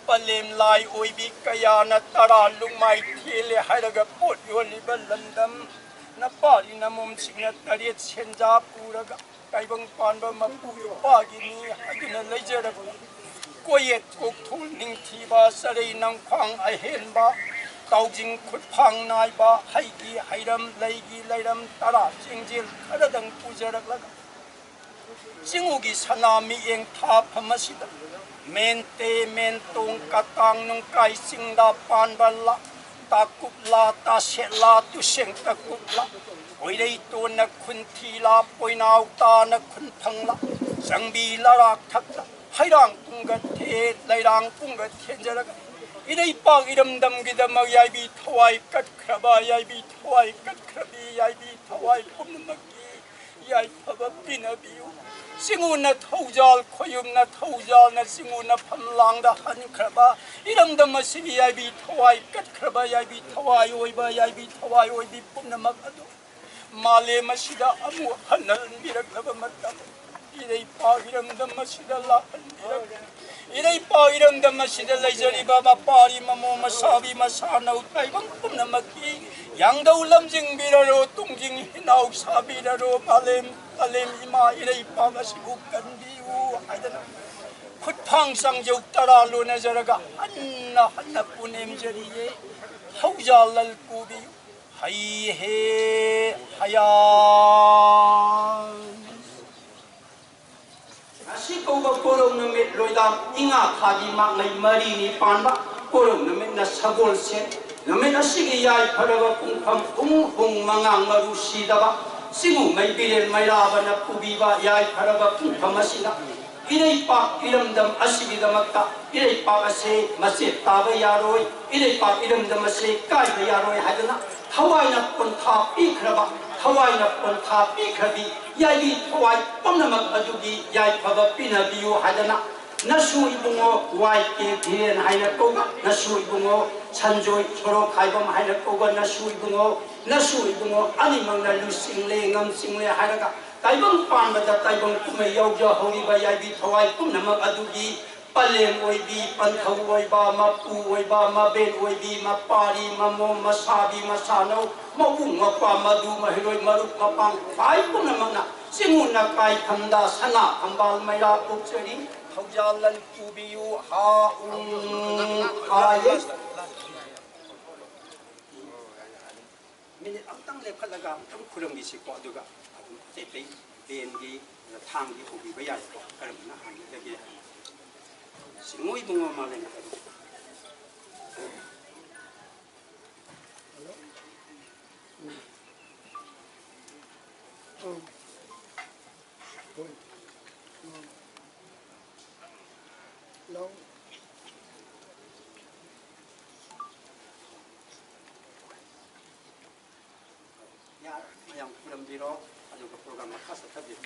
Palem lai oibi kaya na tara lumai thile hairaga pot yoliba landam na pari na mum singna tariat senja puraga kaibang panba mapu pagini hagina lejara koyet kok thul ning thiba sarai nang phang ahenba taujing khut phang nai ba haigi hairam leigi leiram tara jingjil khadang pujarak laga singugi sanami eng tha phamasida mente mentong katang nung kai singda panbala takupla ta sela tu seng takupla oirei to na khunthi la poinau ta na khun phangla sangbi la rak thakla hairang punga the lairang punga thenjaraga idei pag idam dam gidam yaibi thawai kat khraba yaibi thawai kat khrabi yaibi thawai pumnamaki yai phaba pinabiu singuna thawjal khoyumna thawjal na singuna phamlang da han khraba idam dam asibi yaibi thawai kat khraba yaibi thawai oiba yaibi thawai oibi pumnamak adu male masida amu hanal miraklaba matam idei pag idam dam masida la hanbirak idei pag idam dam masida leijari baba pari mamo masabi masanau taibang pumnamaki yangdau lamjing biraro tungjing hinau sabiraro palem palem ima idei pag asibu kandiu haidana khutphang sangjau tara luna jaraga hanna punem jariye haujalal kubi hai he haya asi koga korong namit loidam inga khagi mak nai mari ni panba korong namit na sagol se namit asigi yai pharaga pungpham pung mangang maru sidaba simu mai bilen mai raba na pubiba yai pharaga pungpham asina irei pa iramdam asigi damakta irei pa ase mase taba yaroi irei pa iramdam ase kai ba yaroi hadana thawai na pantha pikhraba thawai na pantha pikhrabi yai thawai pamnamak adugi yai phaba pinabiu hadana nasu ibungo wai ke dhiren haina koga nasu ibungo sanjoi choro khaibam haina koga nasu ibungo ani mangna lusingle ngam single haraga taibang panbada taibang kumai yauja horiba yai thawai pamnamak adugi palem oibi panthau oiba mapu oiba maben oibi mapari mamo masabi masano mabung mapa madu mahiroi maruk mapang pai punamana singuna kai thamda sana ambal maira ukchari thaujalan kubiu ha aye minit amtang lekhalaga amtang khurang gi ko aduga tei bengi thang gi ubi ba yai ko karamna han lagi singoi bungo malen long ya mayang film biro aduga program khas tadi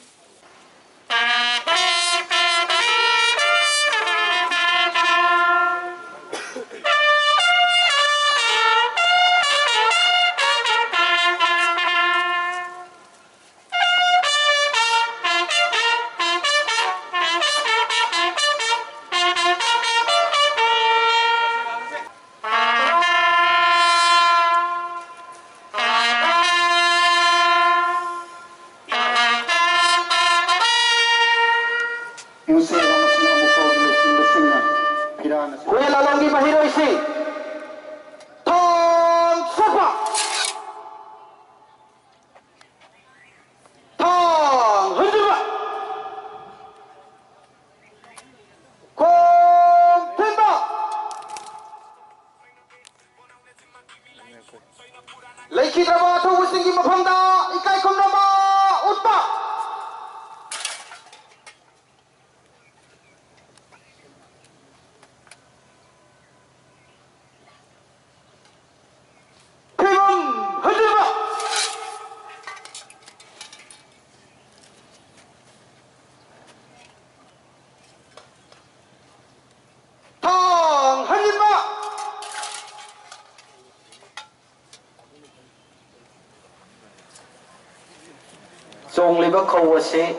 Songliba kawase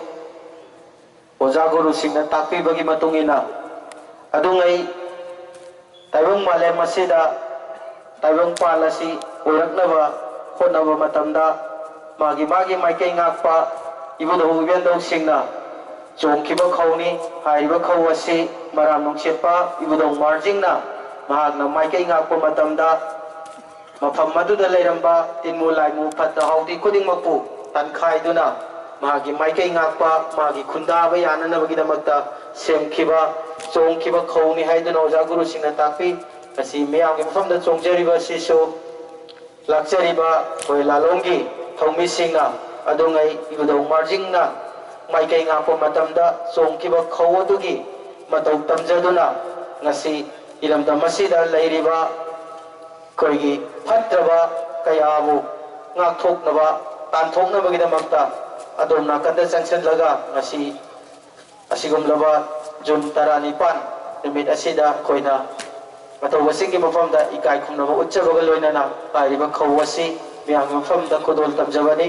oja guru singna takpi bagi matungina adungai ꯇꯥꯏꯕꯪ ꯃꯥꯂꯦꯝ ꯑꯁꯤꯗ ꯇꯥꯏꯕꯪ ꯄꯥꯜ ꯑꯁꯤ ꯑꯣꯏꯔꯛꯅꯕ ꯍꯣꯠꯅꯕ ꯃꯇꯝꯗ ꯃꯥꯒꯤ ꯃꯥꯏꯀꯩ ꯉꯥꯛꯄ ꯏꯕꯨꯙꯧ ꯏꯕꯦꯟꯗꯧꯁꯤꯡꯅ ꯆꯣꯡꯈꯤꯕ ꯈꯧꯅꯤ ꯍꯥꯏꯔꯤꯕ ꯈꯧ ꯑꯁꯤ ꯃꯔꯥꯝ ꯅꯨꯡꯁꯤꯠꯄ ꯏꯕꯨꯙꯧ ꯃꯥꯔꯖꯤꯡꯅ ꯃꯍꯥꯛꯅ ꯃꯥꯏꯀꯩ ꯉꯥꯛꯄ ꯃꯇꯝꯗ ꯃꯐꯝ ꯑꯗꯨꯗ ꯂꯩꯔꯝꯕ ꯇꯤꯟꯃꯨ ꯂꯥꯏꯃꯨ ꯐꯠꯇ ꯍꯥꯎꯗꯤ ꯈꯨꯗꯤꯡꯃꯛꯄꯨ ꯇꯟꯈꯥꯏꯗꯨꯅ ꯃꯥꯒꯤ ꯃꯥꯏꯀꯩ ꯉꯥꯛꯄ ꯃꯥꯒꯤ ꯈꯨꯟꯗꯥꯕ ꯌꯥꯅꯅꯕꯒꯤꯗꯃꯛꯇ ꯁꯦꯝꯈꯤꯕ ꯆꯣꯡꯈꯤꯕ ꯈꯧꯅꯤ ꯍꯥꯏꯗꯨꯅ ꯑꯣꯖꯥ ꯒꯨꯔꯨꯁꯤꯡꯅ ꯇꯥꯛꯄꯤ ꯑꯁꯤ ꯃꯤꯌꯥꯝꯒꯤ ꯃꯐꯝꯗ ꯆꯣꯡꯖꯔꯤꯕ ꯑꯁꯤꯁꯨ ꯂꯥꯛꯆꯔꯤꯕ ꯑꯩꯈꯣꯏ ꯂꯥꯂꯣꯡꯒꯤ ꯊꯧꯃꯤꯁꯤꯡꯅ ꯑꯗꯨꯉꯩ ꯏꯕꯨꯙꯧ ꯃꯥꯔꯖꯤꯡꯅ ꯃꯥꯏꯀꯩ ꯉꯥꯛꯄ ꯃꯇꯝꯗ ꯆꯣꯡꯈꯤꯕ ꯈꯧ ꯑꯗꯨꯒꯤ ꯃꯇꯧ ꯇꯝꯖꯗꯨꯅ ꯉꯁꯤ ꯏꯔꯝꯗꯝ ꯑꯁꯤꯗ ꯂꯩꯔꯤꯕ ꯑꯩꯈꯣꯏꯒꯤ ꯐꯠꯇ꯭ꯔꯕ ꯀꯌꯥꯕꯨ ꯉꯥꯛꯊꯣꯛꯅꯕ ꯇꯥꯟꯊꯣꯛꯅꯕꯒꯤꯗꯃꯛꯇ ꯑꯗꯣꯝ ꯅꯥꯀꯟꯗ ꯆꯪꯁꯤꯜꯂꯒ ꯉꯁꯤ ꯑꯁꯤꯒꯨꯝꯂꯕ ꯖꯨꯟ 19 ꯅꯨꯃꯤꯠ ꯑꯁꯤꯗ ꯑꯩꯈꯣꯏꯅ ꯃꯇꯧꯕꯁꯤꯡꯒꯤ ꯃꯐꯝꯗ ꯏꯀꯥꯏ ꯈꯨꯝꯅꯕ ꯎꯠꯆꯕꯒ ꯂꯣꯏꯅꯅ ꯍꯥꯏꯔꯤꯕ ꯈꯧ ꯑꯁꯤ ꯃꯤꯌꯥꯝꯒꯤ ꯃꯐꯝꯗ ꯈꯨꯗꯣꯜ ꯇꯝꯖꯕꯅꯤ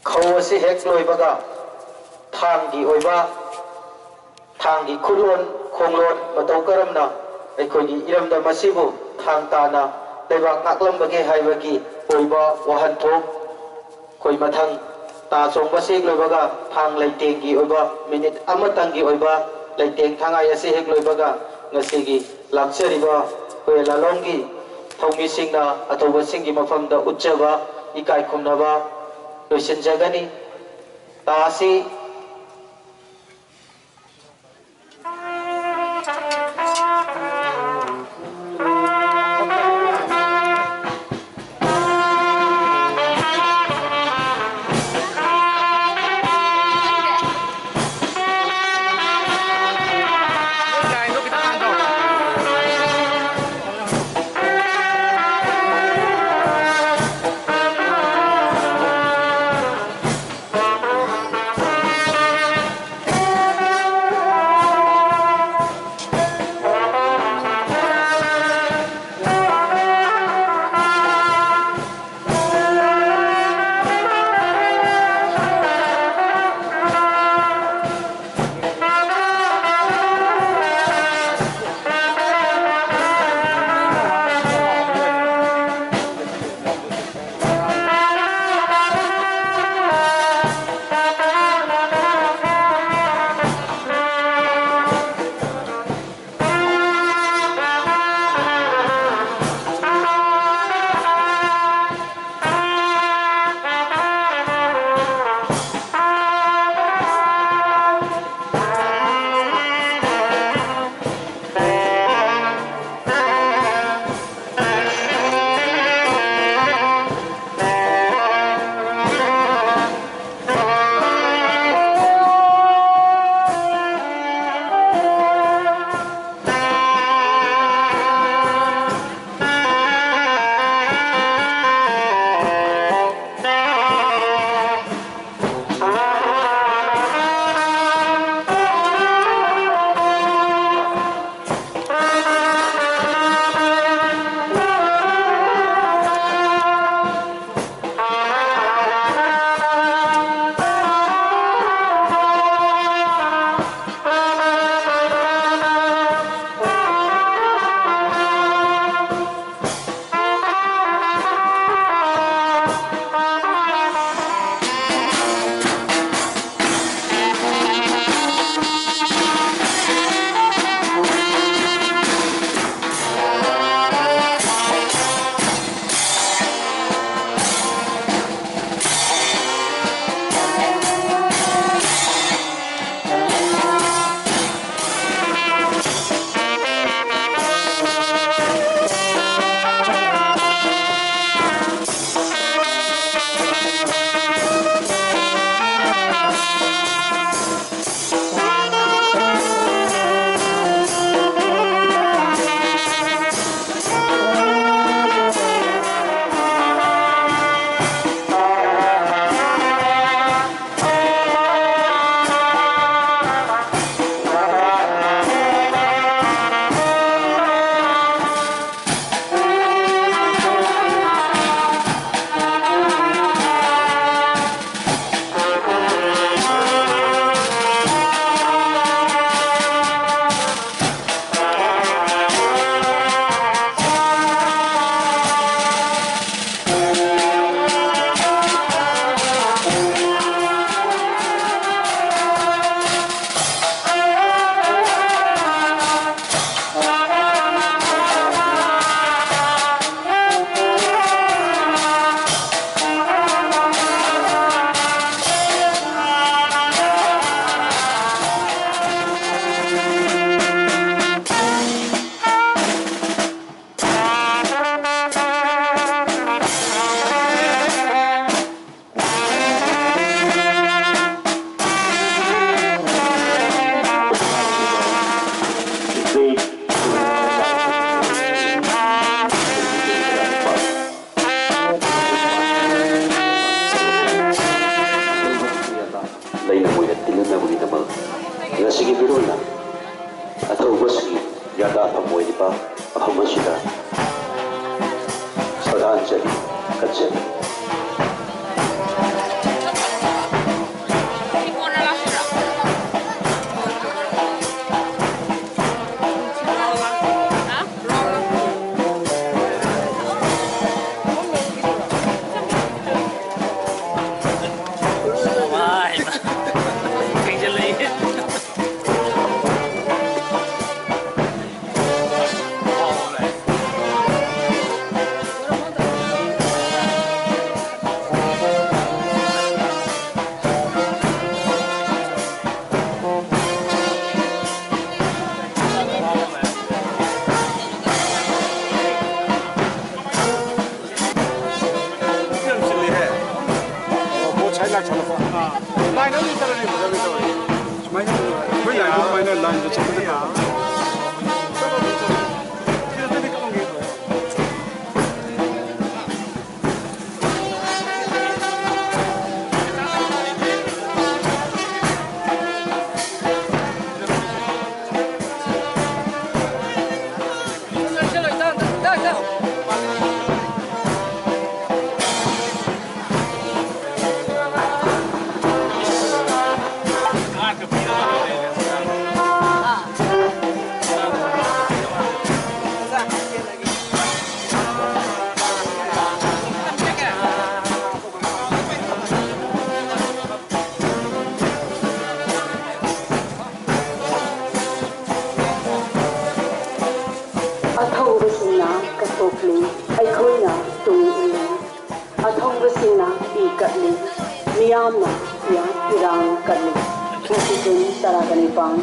ꯈꯧ ꯑꯁꯤ ꯍꯦꯛ ꯂꯣꯏꯕꯒ ꯊꯥꯡꯒꯤ ꯑꯣꯏꯕ ꯊꯥꯡꯒꯤ ꯈꯨꯠꯂꯣꯟ ꯈꯣꯡꯂꯣꯟ ꯃꯇꯧ ꯀꯔꯝꯅ ꯑꯩꯈꯣꯏꯒꯤ ꯏꯔꯝꯗꯝ ꯑꯁꯤꯕꯨ ꯊꯥꯡ ꯇꯥꯅ ꯂꯩꯕꯥꯛ ꯉꯥꯛꯂꯝꯕꯒꯦ ꯍꯥꯏꯕꯒꯤ ꯑꯣꯏꯕ ꯋꯥꯍꯟꯊꯣꯛ ꯑꯩꯈꯣꯏ ꯃꯊꯪ ꯇꯥ ꯆꯣꯡꯕꯁꯤ ꯍꯦꯛ ꯂꯣꯏꯕꯒ ꯊꯥꯡ ꯂꯩꯇꯦꯡꯒꯤ ꯑꯣꯏꯕ ꯃꯤꯅꯤꯠ ꯑꯃꯇꯪꯒꯤ ꯑꯣꯏꯕ ꯂꯩꯇꯦꯡ ꯊꯥꯡꯉꯥꯏ ꯑꯁꯤ ꯍꯦꯛ ꯂꯣꯏꯕꯒ ꯉꯁꯤꯒꯤ ꯂꯥꯛꯆꯔꯤꯕ ꯑꯩꯈꯣꯏ ꯂꯥꯂꯣꯡꯒꯤ ꯊꯧꯃꯤꯁꯤꯡꯅ ꯑꯊꯧꯕꯁꯤꯡꯒꯤ ꯃꯐꯝꯗ ꯎꯠꯆꯕ ꯏꯀꯥꯏ ꯈꯨꯝꯅꯕ ꯂꯣꯏꯁꯤꯟꯖꯒꯅꯤ ꯇꯥ ꯑꯁꯤ ꯐꯝꯃꯣꯏꯔꯤꯕ ꯃꯐꯝ ꯑꯁꯤꯗ ꯁ꯭ꯔꯗꯥꯟꯖꯂꯤ ꯀꯠꯆꯔꯤ Miyamna yang pirang kali, mungkin saragani pang.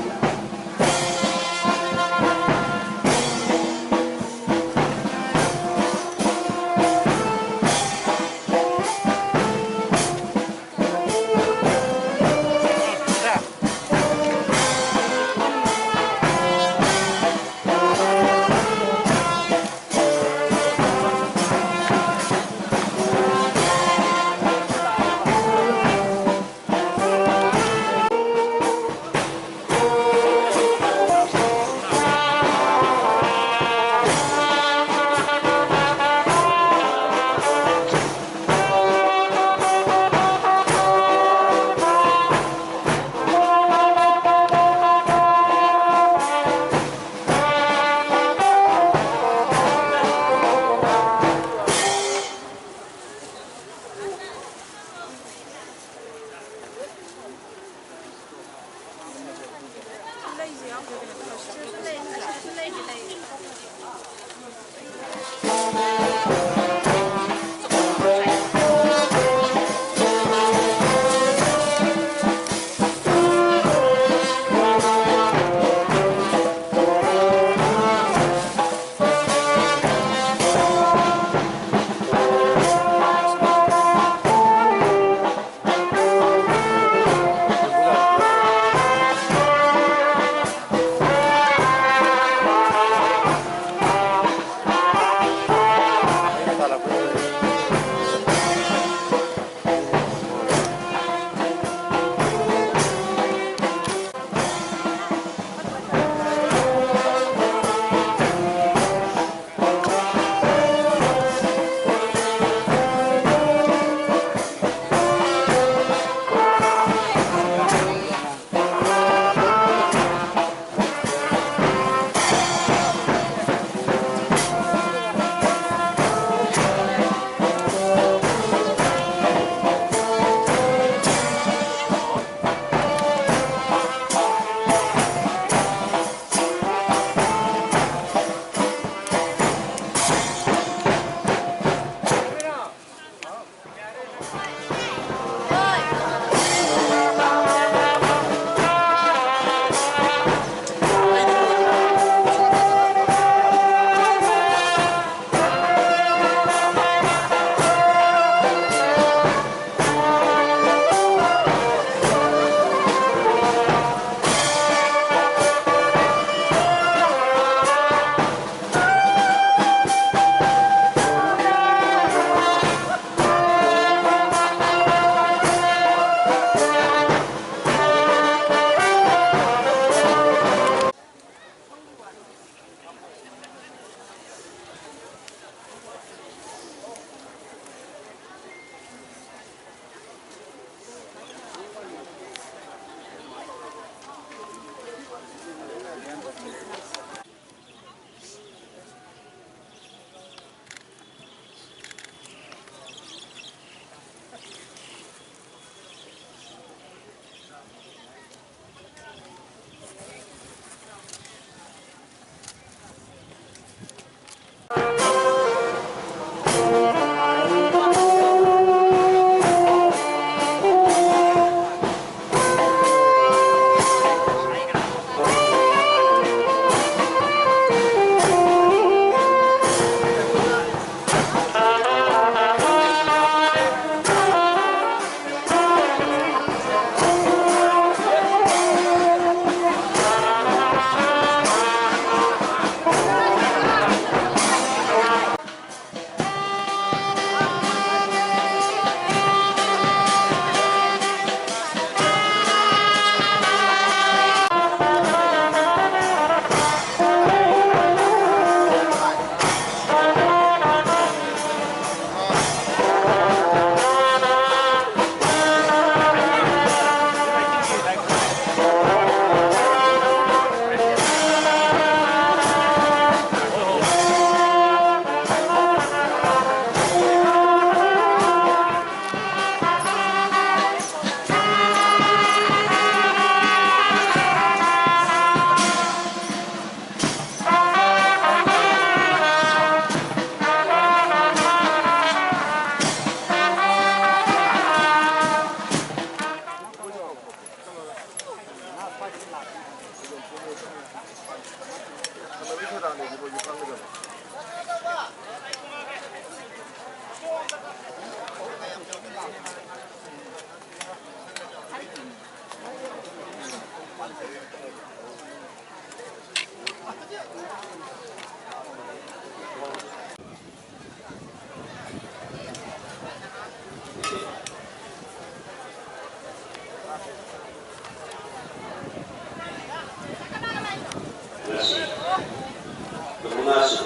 Mengasuh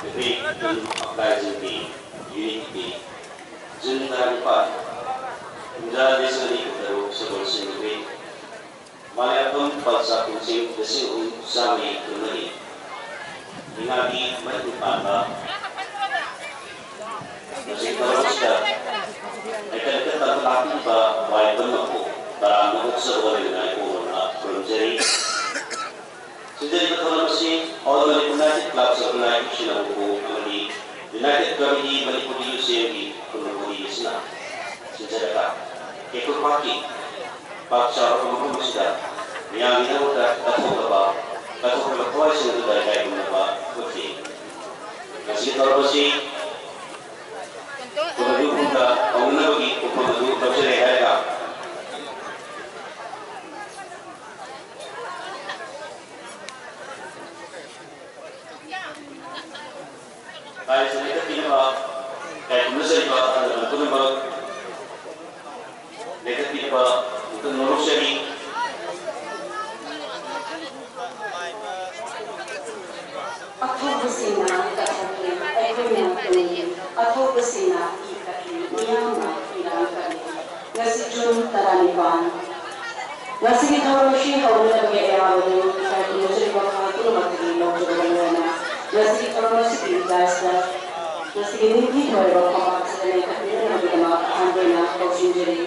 negeri uprising di unity jenderal Pak menjadi seni teruk sebelum sendiri malayapun pasal kucing desing sami kembali ingati bertipana masih terus sudah akan tetap lagi bah baik berlaku dalam mengukur dengan corona belum jadi Sejak informasi orang United Club sebelah China Buku Mali United Committee meliputi UCMB meliputi Islam sejak dekat ikut pagi paksa orang sudah yang kita sudah tahu berapa sih itu dari kayak berapa bukti masih informasi kemudian kita orang lagi untuk bercerita mereka Kaya sedikit pinabak, kaya kumusari ba, ito ba, dekat pinabak, ito nulog siya rin. Ako basina kakaki, agreement ni, ako basina ikaki, niyama ilang kani, nga si June Taraniban. Nga si Kitoroshi, hawala na mag-e-eraw din, kaya kumusari ba kakaki, magkakilong sa na. Nasi Kitoroshi Disaster, nasi Kiniki Hero Compact Select, Nagama, Andrena, Koshinjiri,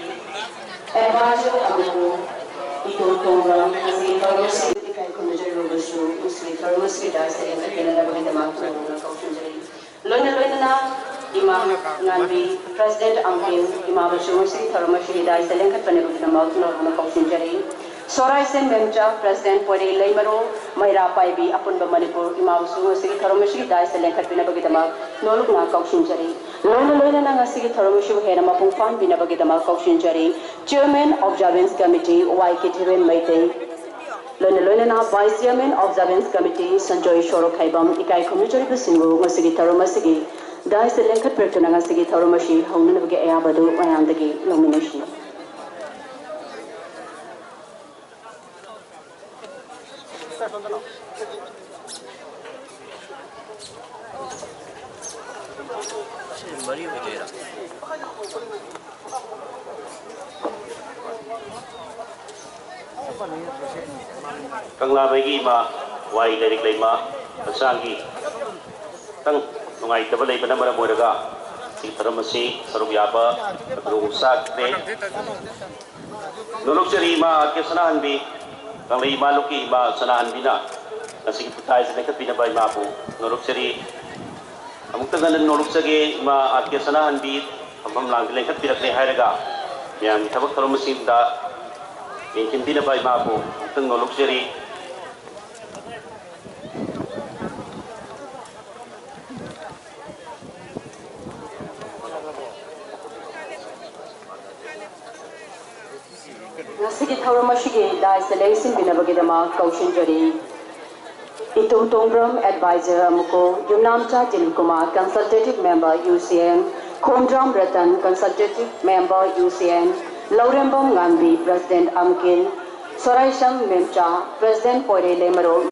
Ebajo Abuko, Itotongram, nasi Kitoroshi, Kay Kunjari Robasu, nasi Kitoroshi Disaster, and Nagama, Koshinjiri. Loina na, Imam Nandi, President Angkin, Imam Bashu, nasi Kitoroshi Disaster, and Nagama, Koshinjiri. Sorai Sen Memcha, President Pore Laimaro, Maira Paibi, Apun Manipur, Imam Su, Sigi Thoromishi, Dai Selenkat Binabagitama, Noluk Na Kaushinjari. Loina Nanga Sigi Thoromishi, Henama Pungfan Binabagitama Kaushinjari, Chairman Observance Committee, YK Tirin Maite. Loina Na Vice Chairman Observance Committee, Sanjoy Shoro Kaibam, Ikai Kumujari Basingu, Masigi Thoromasigi, Dai Selenkat Pertunanga Sigi Thoromashi, Honanabagi Ayabadu, Mayandagi, nomination. Kang labay ma wai dari lima kasangi tang nungai tabalay pa naman mo daga si Taramasi Sarubyaba nagrusak de nulog si Rima at kasanahan bi kang lima luki ma sanahan bi na kasi tayo sa nekat pinabay ma po nulog si Rima among tangalan nulog sa gi ma at kasanahan bi amang lang nekat pinaglehay daga yang tabak Taramasi da yang pinabay ma po tang nulog si Rima Sige Thoromashi Dai Selection Binabagidama Kaushinjari Itu Tongram Advisor Amuko Yumnamcha Jilkumar Consultative Member UCN Khomdram Ratan Consultative Member UCN Laurembam Ngambi President Amkin Soraisham Memcha President Pore Lemaro